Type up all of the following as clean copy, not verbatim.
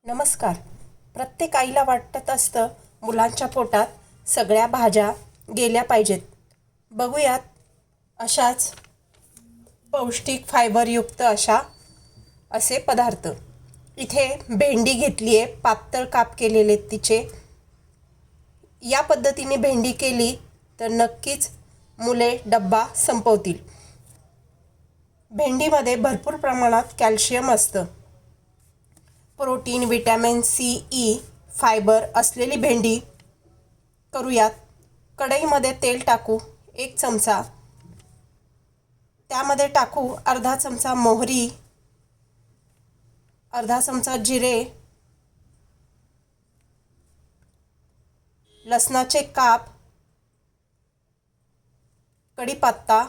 नमस्कार. प्रत्येक आईला वाटत असतं मुलांच्या पोटात सगळ्या भाज्या गेल्या पाहिजेत. बघूयात अशाच पौष्टिक फायबरयुक्त असे पदार्थ. इथे भेंडी घेतली आहे, पातळ काप केलेले तिचे. या पद्धतीने भेंडी केली तर नक्कीच मुले डब्बा संपवतील. भेंडीमध्ये भरपूर प्रमाणात कॅल्शियम असतं. Protein, vitamin C, E, fibre असलेली भेंडी करूयात. कढईमध्ये तेल टाकू 1 चमचा. त्यामध्ये टाकू अर्धा चमचा मोहरी, अर्धा चमचा जिरे, लसणाचे काप, कढीपत्ता,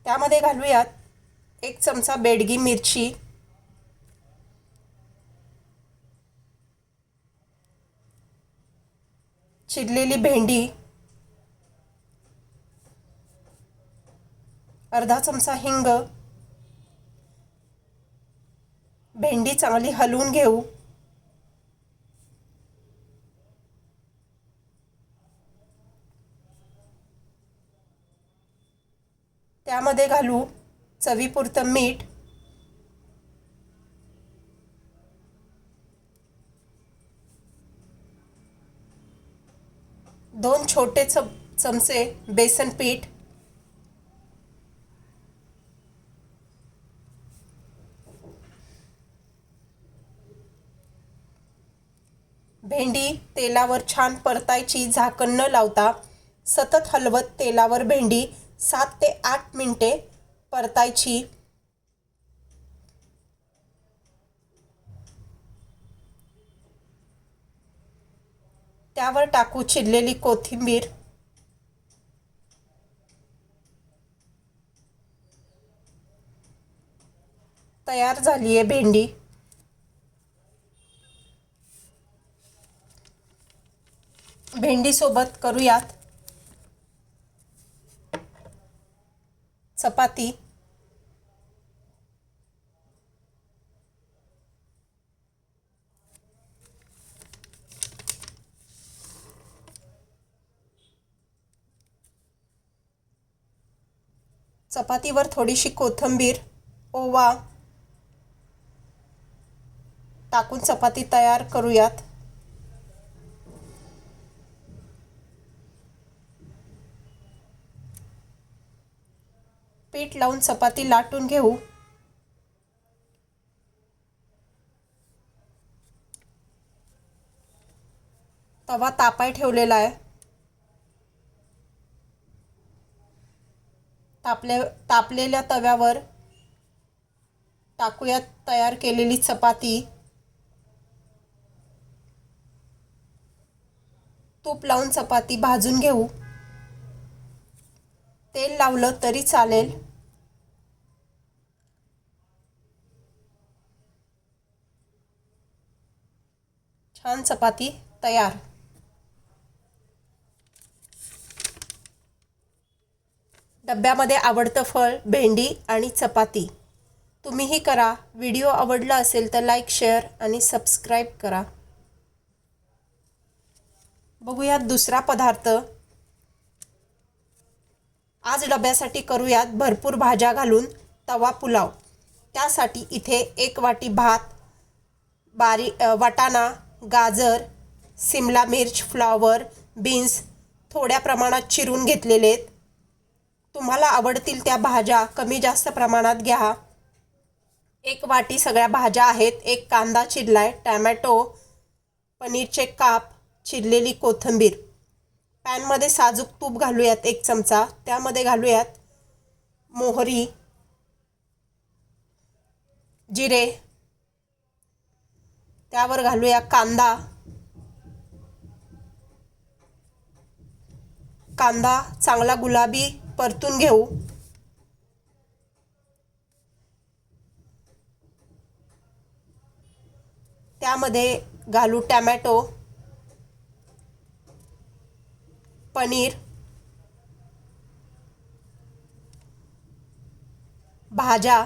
त्यामध्ये घालूयात 1 चमचा बेडगी मिरची, चिरलेली भेंडी, अर्धा चमचा हिंग. भेंडी चांगली हलवून घेऊ. त्यामध्ये घालू चवीपुरतं मीठ, दोन छोटे चमचे बेसन पीठ, भेंडी तेलावर छान परतायची, झाकण न लावता सतत हलवत तेलावर भेंडी 7 ते 8 मिनिटे परतायची. त्यावर टाकू चिरलेली कोथिंबीर, तयार झाली आहे भेंडी. भेंडी सोबत करूयात चपाती. चपातीवर थोडीशी कोथिंबीर, ओवा टाकून चपाती तयार करूयात. पीठ लावून चपाती लाटून घेऊ. तवा तापाय ठेवलेला आहे. तापलेल्या तव्यावर टाकूयात तयार केलेली चपाती. तूप लावून चपाती भाजून घेऊ. तेल लावलं तरी चालेल. छान चपाती तयार. डब्यामध्ये आवडतं फळ भेंडी आणि चपाती. तुम्हीही करा. व्हिडिओ आवडला असेल तर लाईक, शेअर आणि सबस्क्राईब करा. बघूयात दुसरा पदार्थ. आज डब्यासाठी करूयात भरपूर भाज्या घालून तवा पुलाव. त्यासाठी इथे 1 वाटी भात, वाटाणा, गाजर, सिमला मिर्च, फ्लॉवर, बीन्स थोड्या प्रमाणात चिरून घेतलेले आहेत. तुम्हाला आवडतील त्या भाज्या कमी जास्त प्रमाणात घ्या. 1 वाटी सगळ्या भाज्या आहेत. 1 कांदा चिरलाय, टॅमॅटो, पनीरचे काप, चिरलेली कोथिंबीर. पॅनमध्ये साजूक तूप घालूयात 1 चमचा. त्यामध्ये घालूयात मोहरी, जिरे. त्यावर घालूया कांदा चांगला गुलाबी परतून घेऊ. त्यामध्ये घालू टॅमॅटो, पनीर, भाज्या,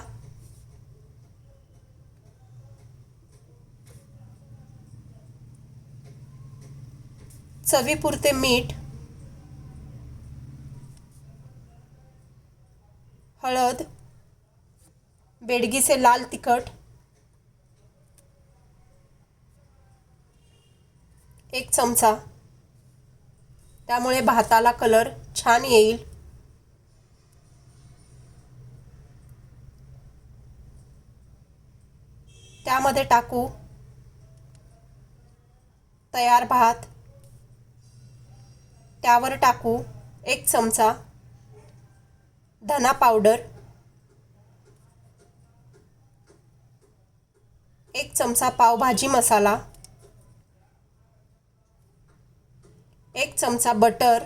चवीपुरते मीठ, हळद, बेडगीचे लाल तिखट, 1 चमचा, त्यामुळे भाताला कलर छान येईल. त्यामध्ये टाकू तयार भात, त्यावर टाकू 1 चमचा धना पावडर, 1 चमचा पावभाजी मसाला, 1 चमचा बटर,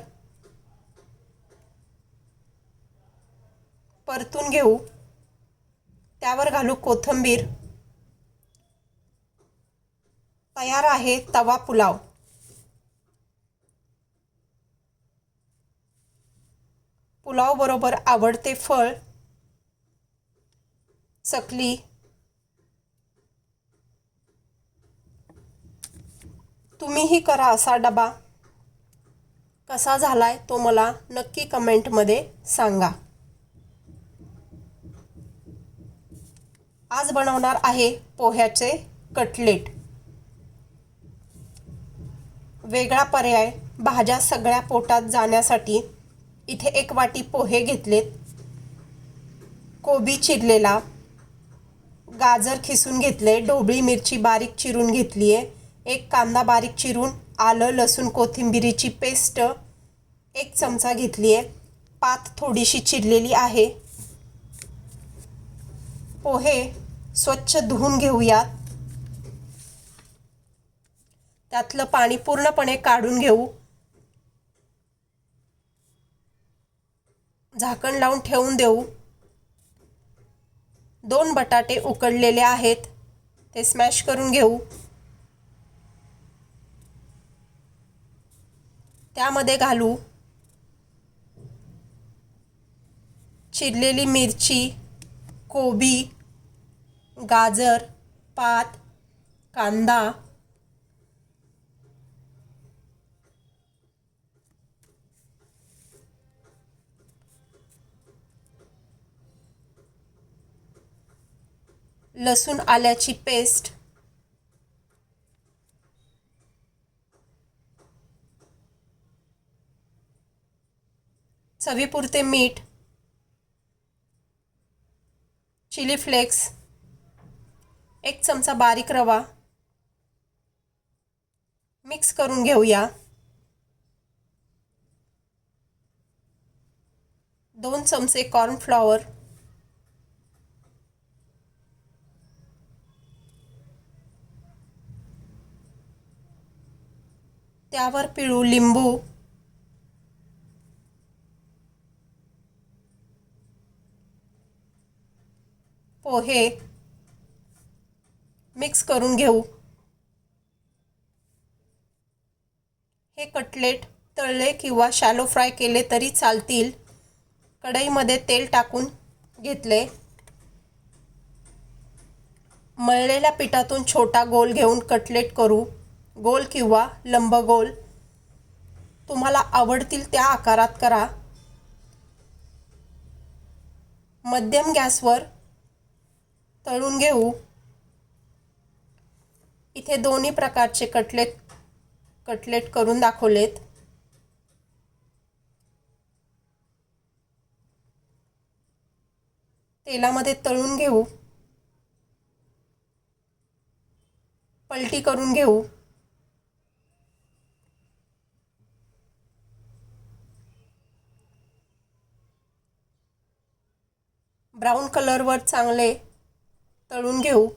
परतून घेऊ. त्यावर घालू कोथिंबीर. तयार आहे तवा पुलाव. पुलाव बरोबर आवडते फळ चकली. तुम्हीही करा असा डबा. कसा झालाय तो मला नक्की कमेंटमध्ये सांगा. आज बनवणार आहे पोह्याचे कटलेट. वेगळा पर्याय भाज्या सगळ्या पोटात जाण्यासाठी इथे 1 वाटी पोहे घेतलेत, कोबी चिरलेला, गाजर खिसून घेतले, ढोबळी मिरची बारीक चिरून घेतली आहे, 1 कांदा बारीक चिरून, आलं लसूण कोथिंबीरीची पेस्ट 1 चमचा घेतली आहे, पात थोडीशी चिरलेली आहे. पोहे स्वच्छ धुवून घेऊयात. त्यातलं पाणी पूर्णपणे काढून घेऊ. झाकण लावून ठेवून देऊ. 2 बटाटे उकडलेले आहेत, ते स्मॅश करून घेऊ. त्यामध्ये घालू चिरलेली मिरची, कोबी, गाजर, पात, कांदा, लसूण आल्याची पेस्ट, चवीपुरते मीठ, चिली फ्लेक्स, 1 चमचा बारीक रवा मिक्स करून घेऊया. 2 चमचे कॉर्नफ्लॉवर, त्यावर पिळू लिंबू, पोहे मिक्स करून घेऊ. हे कटलेट तळले किंवा शॅलो फ्राय केले तरी चालतील. कढईमध्ये तेल टाकून घेतले. मळलेल्या पिठातून छोटा गोल घेऊन कटलेट करू. गोल किंवा लंबगोल तुम्हाला आवडतील त्या आकारात करा. मध्यम गॅसवर तळून घेऊ. इथे दोन्ही प्रकारचे कटलेट करून दाखवलेत. तेलामध्ये तळून घेऊ. पलटी करून घेऊ. ब्राऊन कलरवर चांगले तळून घेऊ.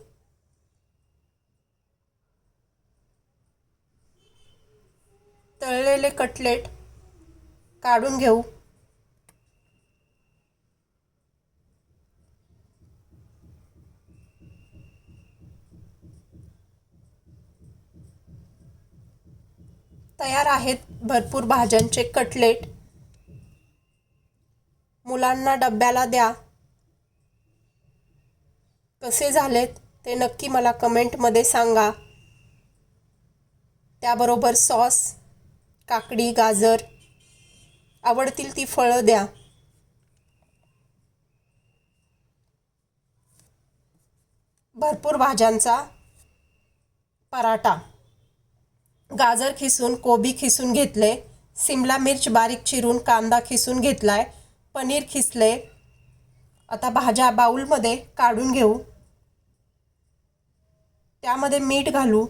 तळलेले कटलेट काढून घेऊ. तयार आहेत भरपूर भाज्यांचे कटलेट. मुलांना डब्याला द्या. कसे झालेत ते नक्की मला कमेंटमध्ये सांगा. त्याबरोबर सॉस, काकडी, गाजर आवडतील ती फळं द्या. भरपूर भाज्यांचा पराठा. गाजर खिसून, कोबी खिसून घेतले, सिमला मिर्च बारीक चिरून, कांदा खिसून घेतलाय, पनीर खिसले. आता भाज्या बाउलमध्ये काढून घेऊ. त्यामध्ये मीठ घालू.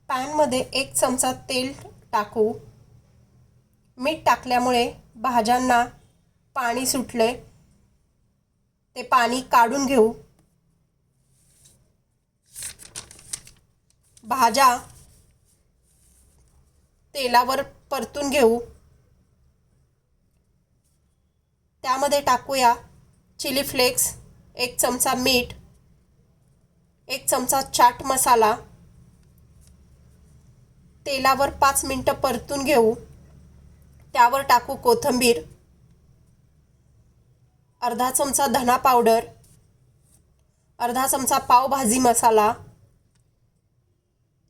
पॅनमध्ये 1 चमचा तेल टाकू. मीठ टाकल्यामुळे भाज्यांना पाणी सुटले. ते पाणी काढून घेऊ. भाज्या तेलावर परतून घेऊ. त्यामध्ये टाकूया चिली फ्लेक्स, 1 चमचा मीठ, 1 चमचा चाट मसाला. तेलावर 5 मिनिटं परतून घेऊ. त्यावर टाकू कोथिंबीर, अर्धा चमचा धना पावडर, अर्धा चमचा पावभाजी मसाला.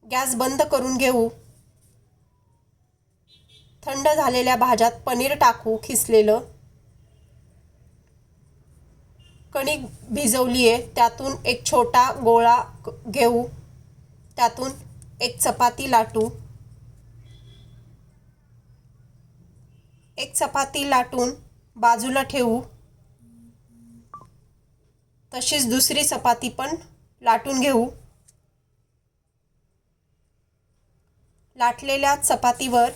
गॅस बंद करून घेऊ. थंड झालेल्या भाज्यात पनीर टाकू खिसलेलं. कणिक भिजवली आहे त्यातून एक छोटा गोळा घेऊ. त्यातून एक चपाती लाटू. एक चपाती लाटून बाजूला ठेवू. तशीच दुसरी चपाती पण लाटून घेऊ. लाटलेल्या चपातीवर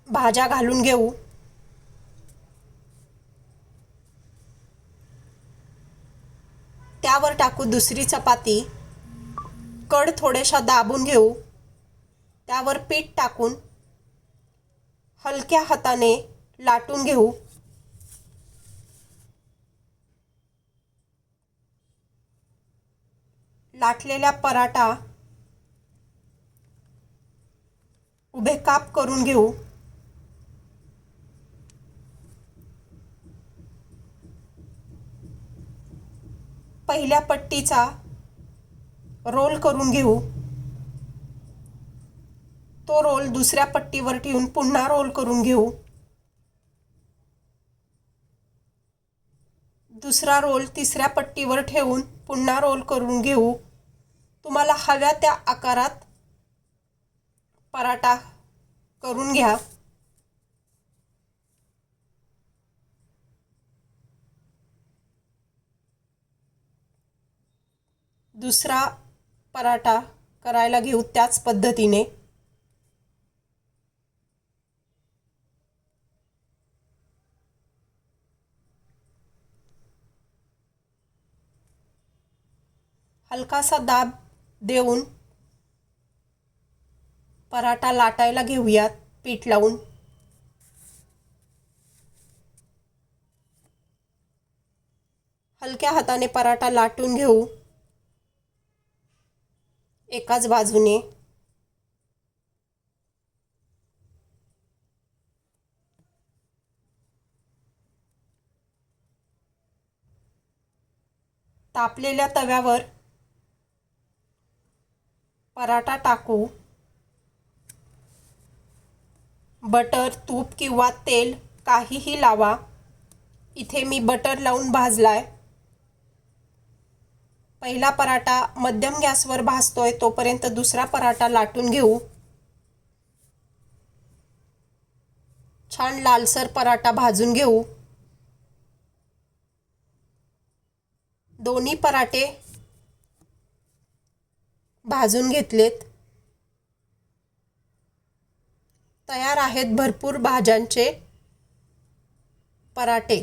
भाज्या घालून घेऊ. त्यावर टाकू दुसरी चपाती. कड थोड्याशा दाबून घेऊ. त्यावर पीठ टाकून हलक्या हाताने लाटून घेऊ. लाटलेला पराठा उभे काप करून घेऊ. पहिल्या पट्टीचा रोल करून घेऊ. तो रोल दुसऱ्या पट्टीवर ठेवून पुन्हा रोल करून घेऊ. दुसरा रोल तिसऱ्या पट्टीवर ठेवून पुन्हा रोल करून घेऊ. तुम्हाला हव्या त्या आकारात पराठा करून घ्या. दुसरा पराठा करायला घेऊ त्याच पद्धतीने. हलकासा दाब देऊन पराठा लाटायला घेऊयात पीठ लावून. हलक्या हाताने पराठा लाटून घेऊ एकाच बाजूने. तापलेल्या तव्यावर पराठा टाकू. बटर, तूप किंवा तेल काहीही लावा. इथे मी बटर लावून भाजलाय. पहिला पराठा मध्यम गॅसवर भाजतोय तोपर्यंत दुसरा पराठा लाटून घेऊ. छान लालसर पराठा भाजून घेऊ. दोन्ही पराठे भाजून घेतलेत. तयार आहेत भरपूर भाज्यांचे पराठे.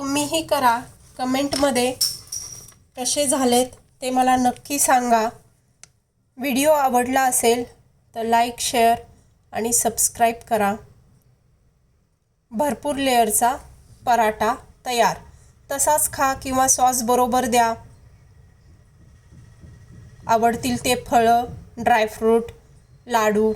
तुम्हीही करा. कमेंटमध्ये कसे झालेत ते मला नक्की सांगा. व्हिडिओ आवडला असेल तर लाईक, शेअर आणि सबस्क्राईब करा. भरपूर लेअरचा पराठा तयार. तसाच खा किंवा सॉस बरोबर द्या. आवडतील ते फळं, ड्रायफ्रूट, लाडू